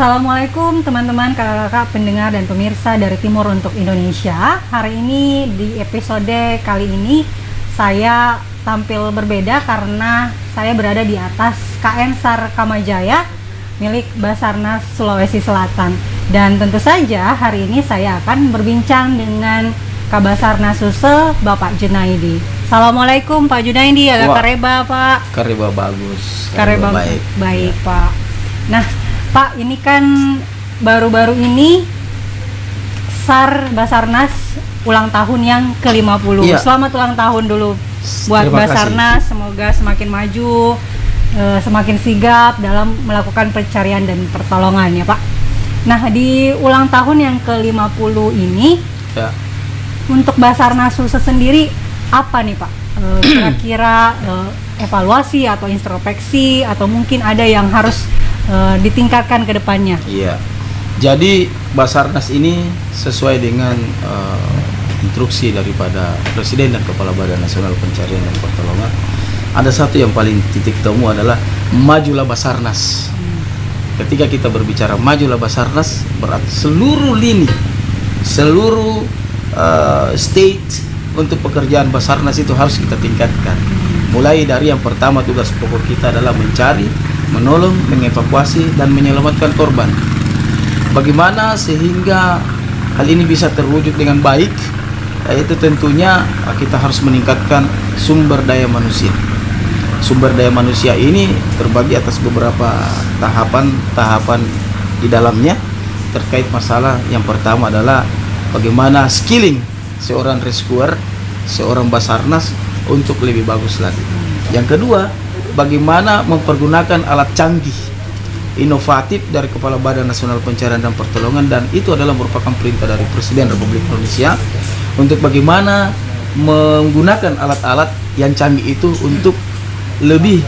Assalamualaikum teman-teman, kakak-kakak, pendengar dan pemirsa dari Timur untuk Indonesia. Hari ini di episode kali ini saya tampil berbeda karena saya berada di atas KN SAR Kamajaya milik Basarnas Sulawesi Selatan. Dan tentu saja hari ini saya akan berbincang dengan Kabasarnas Sulsel, Bapak Junaidi. Assalamualaikum Pak Junaidi, agak kareba Pak. Kareba bagus. Kareba baik Pak. Nah Pak, ini kan baru-baru ini SAR Basarnas ulang tahun yang ke-50. Iya. Selamat ulang tahun dulu buat Basarnas. Semoga semakin maju, semakin sigap dalam melakukan pencarian dan pertolongan ya Pak. Nah, di ulang tahun yang ke-50 ini Ya. Untuk Basarnas Sulsel sendiri apa nih Pak? Kira-kira evaluasi atau introspeksi atau mungkin ada yang harus ditingkatkan ke depannya? Iya. Jadi Basarnas ini sesuai dengan instruksi daripada Presiden dan Kepala Badan Nasional Pencarian dan Pertolongan. Ada satu yang paling titik temu adalah majulah Basarnas. Ketika kita berbicara majulah Basarnas, berarti seluruh lini, seluruh state untuk pekerjaan Basarnas itu harus kita tingkatkan. Mulai dari yang pertama, tugas pokok kita adalah mencari, menolong, mengevakuasi, dan menyelamatkan korban. Bagaimana sehingga hal ini bisa terwujud dengan baik? Yaitu tentunya kita harus meningkatkan sumber daya manusia. Sumber daya manusia ini terbagi atas beberapa tahapan di dalamnya. Terkait masalah yang pertama adalah bagaimana skilling seorang rescuer, seorang Basarnas untuk lebih bagus lagi. Yang kedua, bagaimana mempergunakan alat canggih, inovatif dari Kepala Badan Nasional Pencarian dan Pertolongan, dan itu adalah merupakan perintah dari Presiden Republik Indonesia untuk bagaimana menggunakan alat-alat yang canggih itu untuk lebih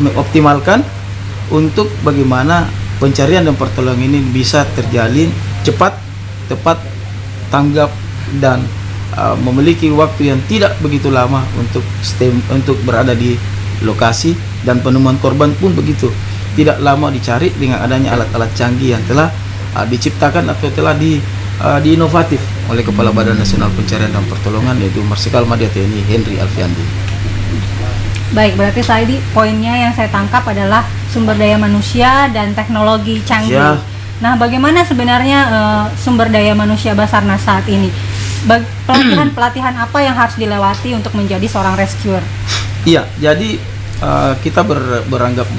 mengoptimalkan untuk bagaimana pencarian dan pertolongan ini bisa terjalin cepat, tepat, tanggap, dan memiliki waktu yang tidak begitu lama untuk berada di lokasi, dan penemuan korban pun begitu tidak lama dicari dengan adanya alat-alat canggih yang telah diciptakan atau telah diinovatif oleh Kepala Badan Nasional Pencarian dan Pertolongan, yaitu Marsikal Madya TNI Henry Alfiandi. Baik, berarti tadi poinnya yang saya tangkap adalah sumber daya manusia dan teknologi canggih. Ya. Nah, bagaimana sebenarnya sumber daya manusia Basarnas saat ini? Pelatihan apa yang harus dilewati untuk menjadi seorang rescuer? Iya, jadi kita beranggap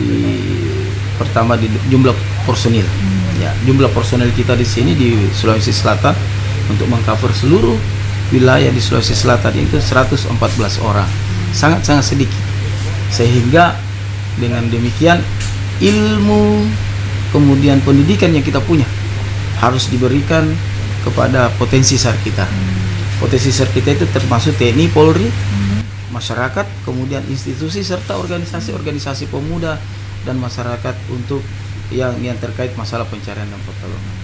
pertama di jumlah personil. Ya, jumlah personil kita di sini di Sulawesi Selatan untuk mengcover seluruh wilayah di Sulawesi Selatan itu 114 orang. Sangat-sangat sedikit. Sehingga dengan demikian ilmu kemudian pendidikan yang kita punya harus diberikan kepada potensi SAR kita. Potensi SAR kita itu termasuk TNI, Polri, masyarakat, kemudian institusi serta organisasi-organisasi pemuda dan masyarakat untuk yang terkait masalah pencarian dan pertolongan.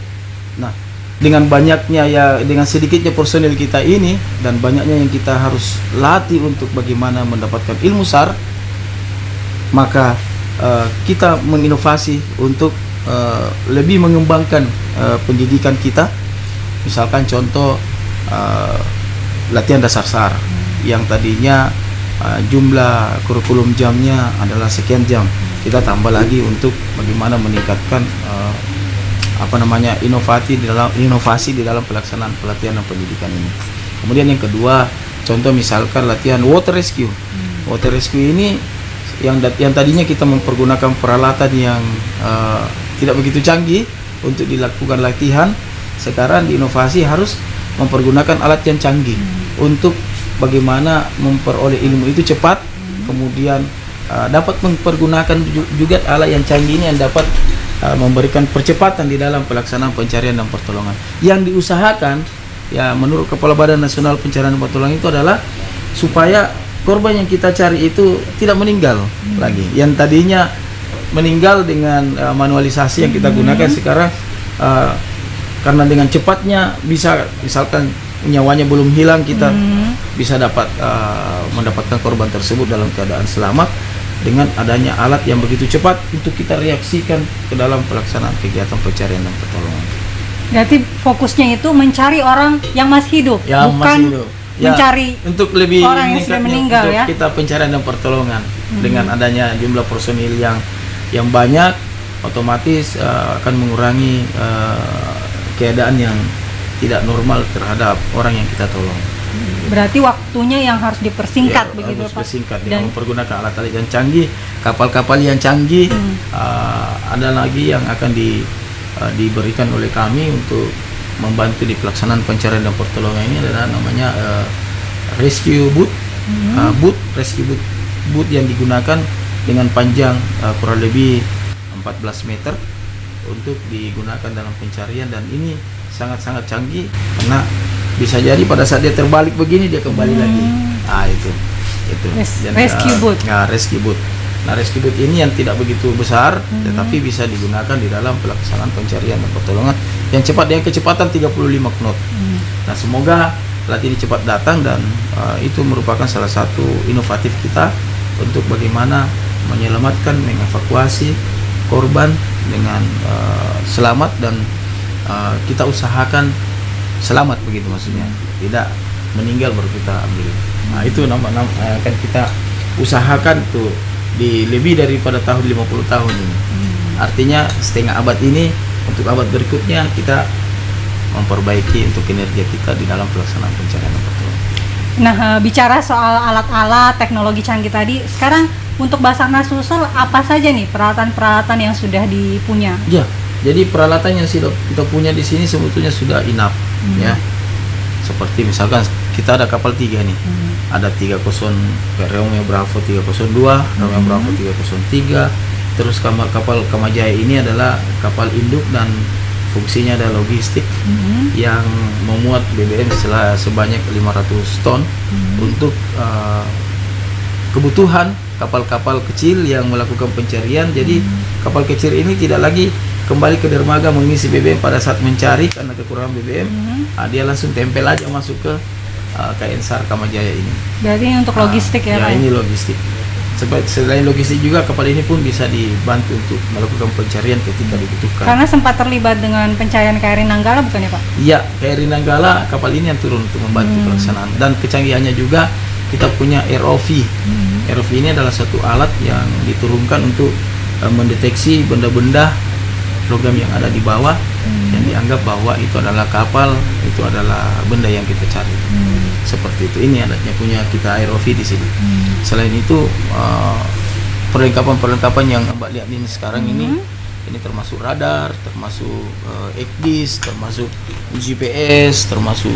Nah, dengan sedikitnya personil kita ini dan banyaknya yang kita harus latih untuk bagaimana mendapatkan ilmu SAR, maka kita menginovasi untuk lebih mengembangkan pendidikan kita. Misalkan contoh latihan dasar SAR yang tadinya jumlah kurikulum jamnya adalah sekian jam, kita tambah lagi untuk bagaimana meningkatkan inovasi di dalam pelaksanaan pelatihan dan pendidikan ini. Kemudian yang kedua, contoh misalkan latihan water rescue. Water rescue ini yang tadinya kita mempergunakan peralatan yang tidak begitu canggih untuk dilakukan latihan, sekarang diinovasi harus mempergunakan alat yang canggih untuk bagaimana memperoleh ilmu itu cepat, kemudian dapat mempergunakan juga alat yang canggih ini yang dapat memberikan percepatan di dalam pelaksanaan pencarian dan pertolongan. Yang diusahakan ya menurut Kepala Badan Nasional Pencarian dan Pertolongan itu adalah supaya korban yang kita cari itu tidak meninggal lagi. Yang tadinya meninggal dengan manualisasi yang kita gunakan sekarang, karena dengan cepatnya bisa, misalkan nyawanya belum hilang, kita bisa mendapatkan korban tersebut dalam keadaan selamat. dengan adanya alat yang begitu cepat untuk kita reaksikan ke dalam pelaksanaan kegiatan pencarian dan pertolongan. Berarti fokusnya itu mencari orang yang masih hidup, Yang bukan masih hidup. Ya, mencari untuk lebih orang yang sudah meningkatnya meninggal untuk ya. kita pencarian dan pertolongan dengan adanya jumlah personil yang banyak, otomatis akan mengurangi keadaan yang tidak normal terhadap orang yang kita tolong. Berarti waktunya yang harus dipersingkat Ya, begitu harus Pak. persingkat Dan dengan mempergunakan alat-alat yang canggih, kapal-kapal yang canggih. Ada lagi yang akan diberikan oleh kami untuk membantu di pelaksanaan pencarian dan pertolongan ini adalah namanya rescue boat, boat yang digunakan dengan panjang kurang lebih 14 meter untuk digunakan dalam pencarian, dan ini sangat-sangat canggih karena bisa jadi pada saat dia terbalik begini dia kembali lagi. Itu Dan, rescue boat. Rescue boat. Nah, rescue boat ini yang tidak begitu besar, tetapi bisa digunakan di dalam pelaksanaan pencarian dan pertolongan yang cepat dengan kecepatan 35 knot. Nah, semoga alat ini cepat datang, dan itu merupakan salah satu inovatif kita untuk bagaimana menyelamatkan, mengevakuasi korban dengan selamat, dan kita usahakan selamat begitu maksudnya, tidak meninggal baru kita ambil. Nah, itu nama akan kita usahakan tuh di lebih daripada tahun 50 tahun ini. Artinya setengah abad ini, untuk abad berikutnya kita memperbaiki untuk kinerja kita di dalam pelaksanaan pencarian dan pertolongan. Nah, bicara soal alat-alat teknologi canggih tadi, sekarang untuk Basarnas Sulsel apa saja nih peralatan-peralatan yang sudah dipunya? Ya, jadi peralatan yang sudah kita punya di sini sebetulnya sudah enough, ya. Seperti misalkan kita ada kapal 3 nih. Ada 30 Romeo Bravo 302, Romeo Bravo 303. Terus kapal Kamajaya ini adalah kapal induk dan fungsinya ada logistik yang memuat BBM sebanyak 500 ton untuk kebutuhan kapal-kapal kecil yang melakukan pencarian. Jadi kapal kecil ini tidak lagi kembali ke dermaga mengisi BBM pada saat mencari karena kekurangan BBM. Dia langsung tempel aja masuk ke KN SAR Kamajaya ini. Berarti ini untuk logistik ya Pak? Ini logistik. Selain logistik juga kapal ini pun bisa dibantu untuk melakukan pencarian ketika dibutuhkan. Karena sempat terlibat dengan pencarian KRI Nanggala bukan ya Pak? Iya, KRI Nanggala kapal ini yang turun untuk membantu pelaksanaan, dan kecanggihannya juga kita punya ROV. ROV ini adalah satu alat yang diturunkan untuk mendeteksi benda-benda logam yang ada di bawah yang dianggap bahwa itu adalah kapal, itu adalah benda yang kita cari. Seperti itu. Ini alatnya punya kita ROV di sini. Selain itu perlengkapan yang Mbak lihat ini sekarang ini termasuk radar, termasuk ECDIS, termasuk GPS, termasuk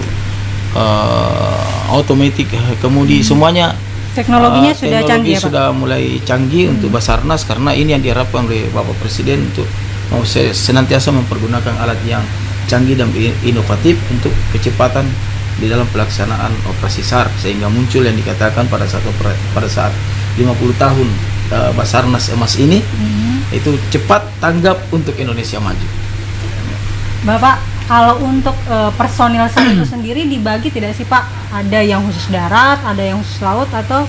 automatic kemudi, semuanya teknologinya sudah canggih ya Pak? Sudah mulai canggih untuk Basarnas, karena ini yang diharapkan oleh Bapak Presiden untuk mau senantiasa mempergunakan alat yang canggih dan inovatif untuk kecepatan di dalam pelaksanaan operasi SAR, sehingga muncul yang dikatakan pada saat 50 tahun Basarnas emas ini itu cepat tanggap untuk Indonesia maju. Bapak, kalau untuk personil SAR itu sendiri dibagi tidak sih Pak? Ada yang khusus darat, ada yang khusus laut, atau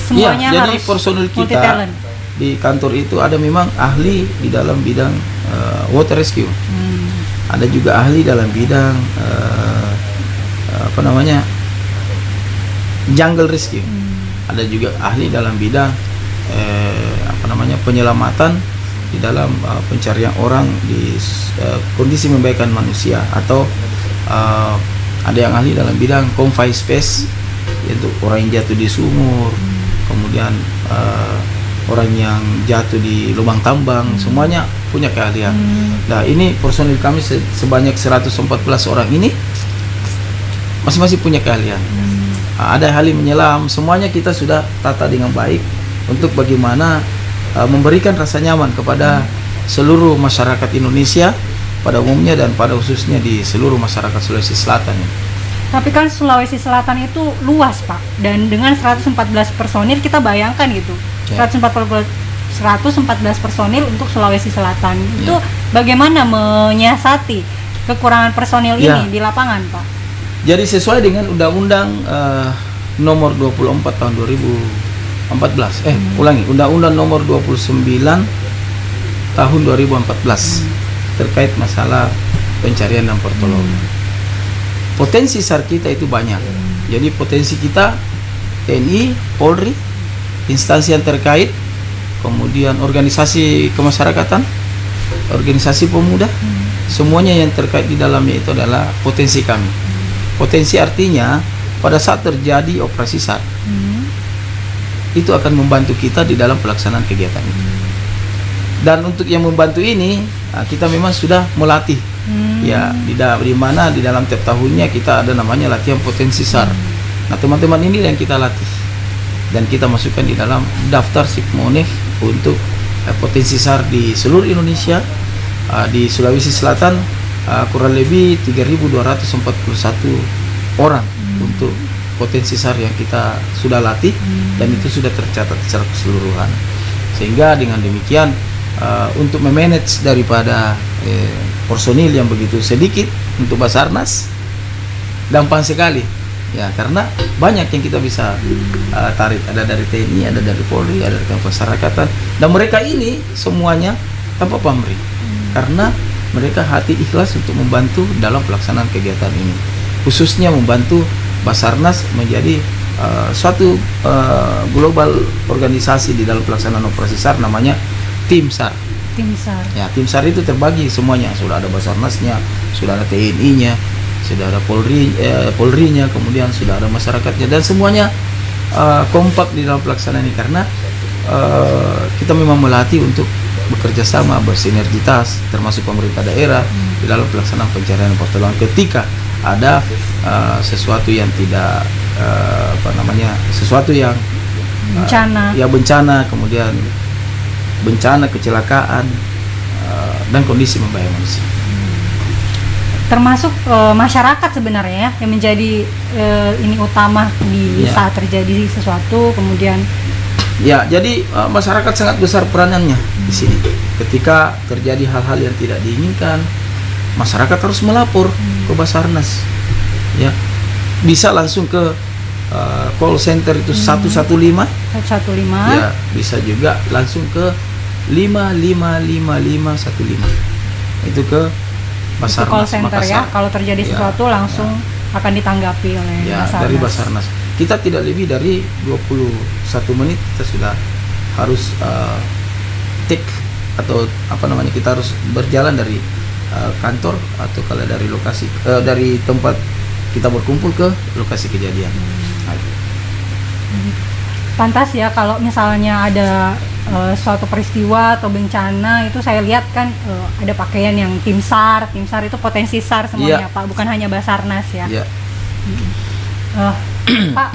semuanya jadi harus personil multi kita talent? di kantor itu ada memang ahli di dalam bidang water rescue, ada juga ahli dalam bidang jungle rescue, ada juga ahli dalam bidang penyelamatan di dalam pencarian orang di kondisi membahayakan manusia, atau ada yang ahli dalam bidang confined space, yaitu orang yang jatuh di sumur, kemudian orang yang jatuh di lubang tambang, semuanya punya keahlian. Nah, ini personil kami sebanyak 114 orang ini masing-masing punya keahlian. Ada ahli menyelam, semuanya kita sudah tata dengan baik untuk bagaimana memberikan rasa nyaman kepada seluruh masyarakat Indonesia pada umumnya, dan pada khususnya di seluruh masyarakat Sulawesi Selatan. Tapi kan Sulawesi Selatan itu luas Pak, dan dengan 114 personil kita bayangkan gitu, 114 personil untuk Sulawesi Selatan itu bagaimana menyiasati kekurangan personil ini di lapangan Pak? Jadi sesuai dengan Undang-Undang nomor 24 tahun 2003 14. Ulangi, Undang-Undang Nomor 29 tahun 2014 terkait masalah pencarian dan pertolongan. Potensi SAR kita itu banyak. Jadi potensi kita TNI, Polri, instansi yang terkait, kemudian organisasi kemasyarakatan, organisasi pemuda, semuanya yang terkait di dalamnya itu adalah potensi kami. Potensi artinya pada saat terjadi operasi SAR, itu akan membantu kita di dalam pelaksanaan kegiatan itu. Dan untuk yang membantu ini, kita memang sudah melatih. Ya, di mana di dalam tiap tahunnya kita ada namanya latihan potensi SAR. Nah, teman-teman ini yang kita latih dan kita masukkan di dalam daftar Sipmonef untuk potensi SAR di seluruh Indonesia. Di Sulawesi Selatan kurang lebih 3.241 orang untuk potensi SAR yang kita sudah latih dan itu sudah tercatat secara keseluruhan. Sehingga dengan demikian untuk memanage daripada personil yang begitu sedikit untuk Basarnas gampang sekali ya, karena banyak yang kita bisa tarik, ada dari TNI, ada dari Polri, ada dari kemasyarakatan, dan mereka ini semuanya tanpa pamrih karena mereka hati ikhlas untuk membantu dalam pelaksanaan kegiatan ini, khususnya membantu Basarnas menjadi suatu global organisasi di dalam pelaksanaan operasi SAR, namanya Tim SAR. Tim SAR. Ya, Tim SAR itu terbagi semuanya, sudah ada Basarnasnya, sudah ada TNI-nya, sudah ada Polri-nya, kemudian sudah ada masyarakatnya, dan semuanya kompak di dalam pelaksanaan ini karena kita memang melatih untuk bekerja sama, bersinergitas, termasuk pemerintah daerah di dalam pelaksanaan pencarian dan pertolongan ketika ada sesuatu yang tidak sesuatu yang bencana, kemudian bencana, kecelakaan, dan kondisi membahayakan manusia. Termasuk masyarakat sebenarnya ya, yang menjadi ini utama di saat terjadi sesuatu, kemudian ya, jadi masyarakat sangat besar peranannya di sini. Ketika terjadi hal-hal yang tidak diinginkan, masyarakat harus melapor ke Basarnas. Ya, bisa langsung ke call center itu 115. Ya, bisa juga langsung ke 555515. Itu ke Basarnas call center Makassar. Ya, kalau terjadi sesuatu langsung akan ditanggapi oleh Basarnas. Dari Basarnas. Kita tidak lebih dari 21 menit kita sudah harus take atau kita harus berjalan dari kantor atau kalau dari lokasi dari tempat kita berkumpul ke lokasi kejadian. Pantas ya kalau misalnya ada suatu peristiwa atau bencana itu saya lihat kan ada pakaian yang tim SAR itu potensi SAR semuanya, Pak, bukan hanya Basarnas ya. Pak,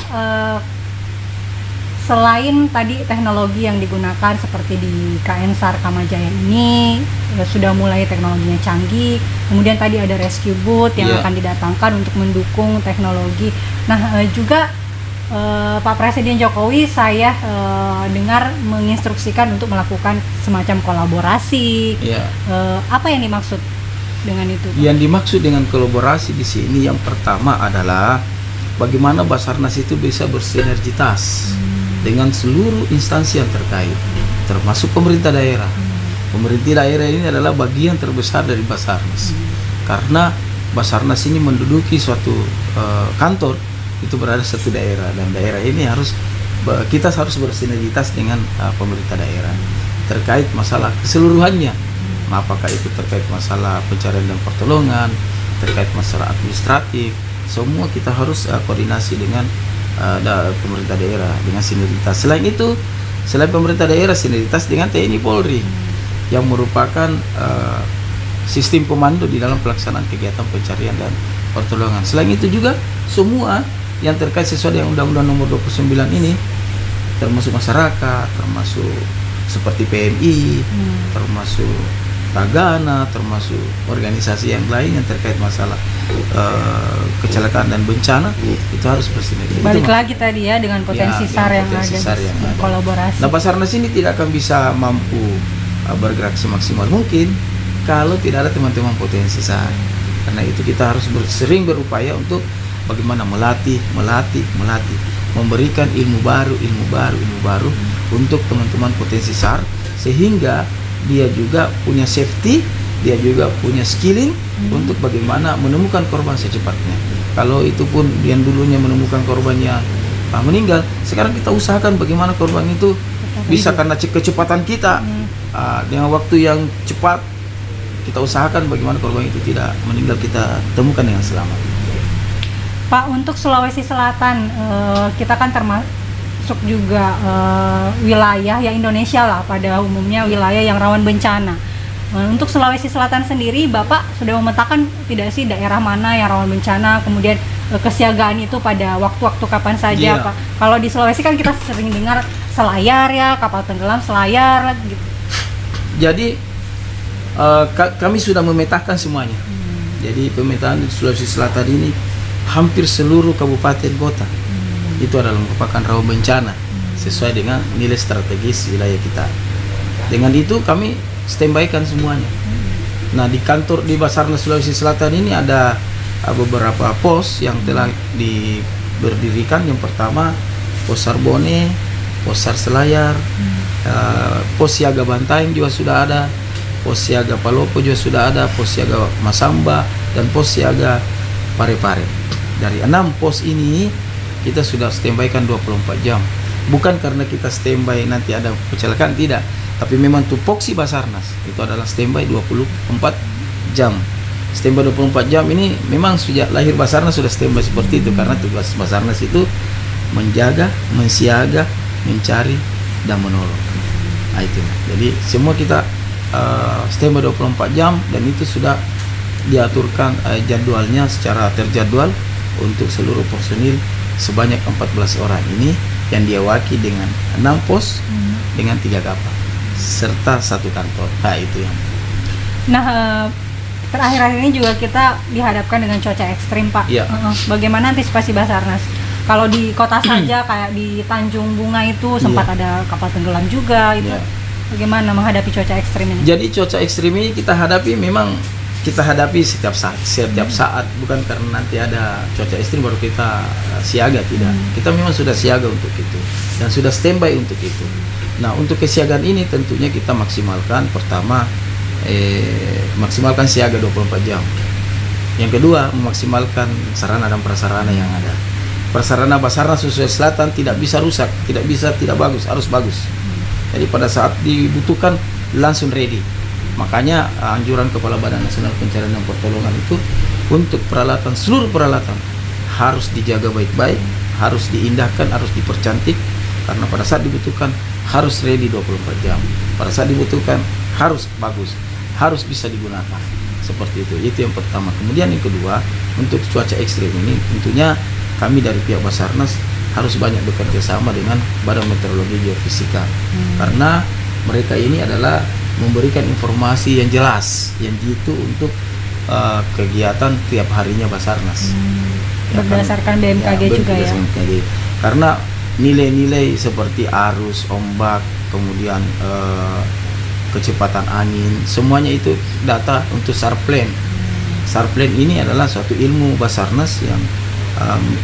selain tadi teknologi yang digunakan seperti di KN SAR Kamajaya ini sudah mulai teknologinya canggih, kemudian tadi ada rescue boat yang akan didatangkan untuk mendukung teknologi. Nah, juga Pak Presiden Jokowi saya dengar menginstruksikan untuk melakukan semacam kolaborasi. Apa yang dimaksud dengan itu, Pak? Yang dimaksud dengan kolaborasi di sini yang pertama adalah bagaimana Basarnas itu bisa bersinergitas dengan seluruh instansi yang terkait, termasuk pemerintah daerah. Pemerintah daerah ini adalah bagian terbesar dari Basarnas, karena Basarnas ini menduduki suatu kantor itu berada satu daerah, dan daerah ini kita harus bersinergitas dengan pemerintah daerah terkait masalah keseluruhannya. Apakah itu terkait masalah pencarian dan pertolongan, terkait masalah administratif, semua kita harus koordinasi dengan pemerintah daerah dengan sinergitas. Selain pemerintah daerah, sinergitas dengan TNI Polri yang merupakan sistem komando di dalam pelaksanaan kegiatan pencarian dan pertolongan. Selain itu juga semua yang terkait sesuai dengan Undang-Undang Nomor 29 ini, termasuk masyarakat, termasuk seperti PMI, termasuk Tagana, termasuk organisasi yang lain yang terkait masalah kecelakaan dan bencana, itu harus bersinergi. Balik lagi tadi ya dengan potensi SAR yang ada, kolaborasi. Nah, Basarnas ini tidak akan bisa mampu bergerak semaksimal mungkin kalau tidak ada teman-teman potensi SAR. Karena itu kita harus sering berupaya untuk bagaimana melatih. memberikan ilmu baru untuk teman-teman potensi SAR, sehingga dia juga punya safety, dia juga punya skilling untuk bagaimana menemukan korban secepatnya. Kalau itu pun yang dulunya menemukan korbannya meninggal, sekarang kita usahakan bagaimana korban itu bisa karena kecepatan kita dengan waktu yang cepat, kita usahakan bagaimana korban itu tidak meninggal, kita temukan dengan selamat. Pak, untuk Sulawesi Selatan, kita kan termasuk juga wilayah ya Indonesia lah pada umumnya wilayah yang rawan bencana. Untuk Sulawesi Selatan sendiri, Bapak sudah memetakan tidak sih daerah mana yang rawan bencana, kemudian kesiagaan itu pada waktu-waktu kapan saja, Pak? Kalau di Sulawesi kan kita sering dengar selayar ya, kapal tenggelam selayar gitu. Jadi kami sudah memetakan semuanya. Jadi pemetaan di Sulawesi Selatan ini hampir seluruh kabupaten kota itu adalah merupakan rawan bencana sesuai dengan nilai strategis wilayah kita. Dengan itu kami standby-kan semuanya. Nah, di kantor di Basarnas Sulawesi Selatan ini ada beberapa pos yang telah berdirikan. Yang pertama pos Sarbone, pos Sar Selayar, pos siaga Bantaeng juga sudah ada, pos siaga Palopo juga sudah ada, pos siaga Masamba, dan pos siaga Parepare. Dari 6 pos ini kita sudah standby-kan 24 jam. Bukan karena kita standby nanti ada kecelakaan, tidak, tapi memang tupoksi Basarnas itu adalah standby 24 jam. Standby 24 jam ini memang sejak lahir Basarnas sudah standby seperti itu, karena tugas Basarnas itu menjaga, mensiaga, mencari, dan menolong. Nah, itu. Jadi semua kita standby 24 jam, dan itu sudah diaturkan jadwalnya secara terjadwal untuk seluruh personil sebanyak 14 orang ini yang diawaki dengan 6 pos dengan 3 kapal serta 1 kantor. Nah, itu yang. Nah, terakhir-akhir ini juga kita dihadapkan dengan cuaca ekstrim, Pak. Ya. Bagaimana antisipasi Basarnas? Kalau di kota saja kayak di Tanjung Bunga itu sempat ada kapal tenggelam juga itu. Bagaimana menghadapi cuaca ekstrim ini? Jadi cuaca ekstrim ini kita hadapi setiap saat, bukan karena nanti ada cuaca ekstrim baru kita siaga, tidak. Kita memang sudah siaga untuk itu dan sudah standby untuk itu. Nah, untuk kesiagaan ini tentunya kita maksimalkan. Pertama, maksimalkan siaga 24 jam. Yang kedua, memaksimalkan sarana dan prasarana yang ada. Prasarana Basarnas Sulawesi Selatan tidak bisa rusak, tidak bagus, harus bagus. Jadi pada saat dibutuhkan langsung ready. Makanya anjuran Kepala Badan Nasional Pencarian dan Pertolongan itu untuk seluruh peralatan harus dijaga baik-baik, harus diindahkan, harus dipercantik, karena pada saat dibutuhkan harus ready 24 jam. Pada saat dibutuhkan harus bagus, harus bisa digunakan. Seperti itu yang pertama. Kemudian yang kedua, untuk cuaca ekstrim ini tentunya kami dari pihak Basarnas harus banyak bekerja sama dengan Badan Meteorologi Geofisika, karena mereka ini adalah memberikan informasi yang jelas, yang jitu untuk kegiatan tiap harinya Basarnas. Berdasarkan BMKG juga ya. BMKG. Karena nilai-nilai seperti arus, ombak, kemudian kecepatan angin, semuanya itu data untuk SAR plan. SAR plan ini adalah suatu ilmu Basarnas yang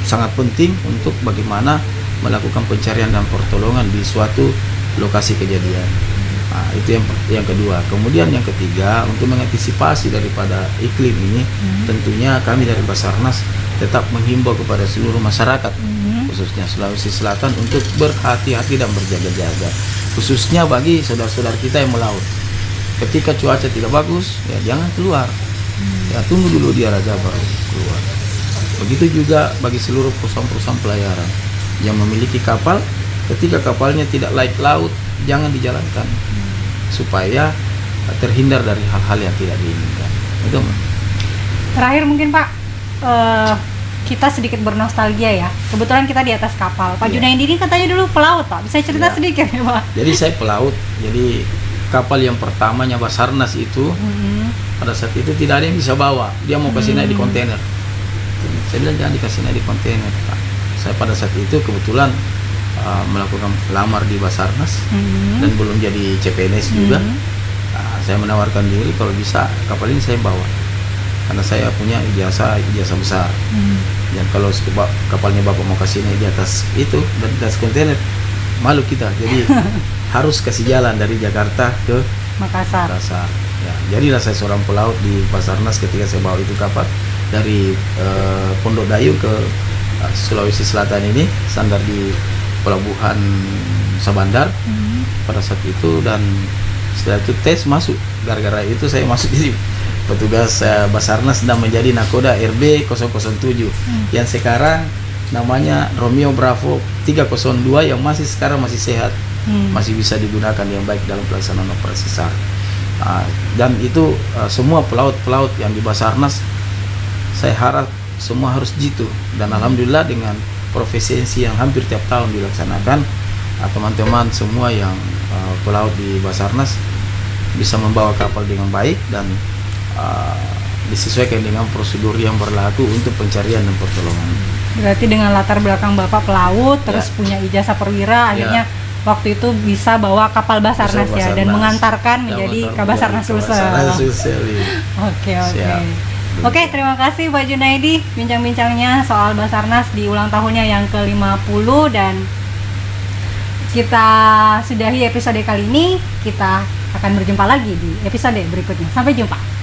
sangat penting untuk bagaimana melakukan pencarian dan pertolongan di suatu lokasi kejadian. Nah, itu yang kedua. Kemudian yang ketiga, untuk mengantisipasi daripada iklim ini, tentunya kami dari Basarnas tetap menghimbau kepada seluruh masyarakat, khususnya Sulawesi Selatan, untuk berhati-hati dan berjaga-jaga, khususnya bagi saudara-saudara kita yang melaut. Ketika cuaca tidak bagus, ya jangan keluar, ya tunggu dulu dia raja baru keluar. Begitu juga bagi seluruh perusahaan-perusahaan pelayaran yang memiliki kapal, ketika kapalnya tidak laik laut, jangan dijalankan, supaya terhindar dari hal-hal yang tidak diinginkan. Itu. Terakhir mungkin Pak, kita sedikit bernostalgia ya. Kebetulan kita di atas kapal. Pak Junaidi ini katanya dulu pelaut, Pak. Bisa cerita sedikit ya, Pak? Jadi saya pelaut. Jadi kapal yang pertamanya Basarnas itu pada saat itu tidak ada yang bisa bawa. Dia mau kasih naik di kontainer. Saya bilang jangan dikasih naik di kontainer, Pak. Saya pada saat itu kebetulan melakukan pelamar di Basarnas dan belum jadi CPNS juga. Saya menawarkan diri kalau bisa kapal ini saya bawa, karena saya punya ijazah besar. Dan kalau kapalnya Bapak mau kasih naik di atas itu, di atas kontainer, malu kita. Jadi harus kasih jalan dari Jakarta ke Makassar. Makassar. Ya, jadilah saya seorang pelaut di Basarnas ketika saya bawa itu kapal dari Pondok Dayu ke Sulawesi Selatan ini, sandar di pelabuhan Sabandar pada saat itu, dan setelah itu tes masuk. Gara-gara itu saya masuk di petugas Basarnas dan menjadi nakoda RB 007 yang sekarang namanya Romeo Bravo 302 yang sekarang masih sehat, masih bisa digunakan yang baik dalam pelaksanaan operasi SAR. Dan itu semua pelaut-pelaut yang di Basarnas saya harap semua harus jitu, dan alhamdulillah dengan profesiensi yang hampir tiap tahun dilaksanakan, teman-teman semua yang pelaut di Basarnas bisa membawa kapal dengan baik dan disesuaikan dengan prosedur yang berlaku untuk pencarian dan pertolongan. Berarti dengan latar belakang Bapak pelaut, terus punya ijazah perwira, akhirnya waktu itu bisa bawa kapal Basarnas ya, dan mengantarkan menjadi Kabasarnas Sulsel. Oke. Oke, terima kasih Pak Junaidi bincang-bincangnya soal Basarnas di ulang tahunnya yang ke-50, dan kita sudahi episode kali ini. Kita akan berjumpa lagi di episode berikutnya. Sampai jumpa.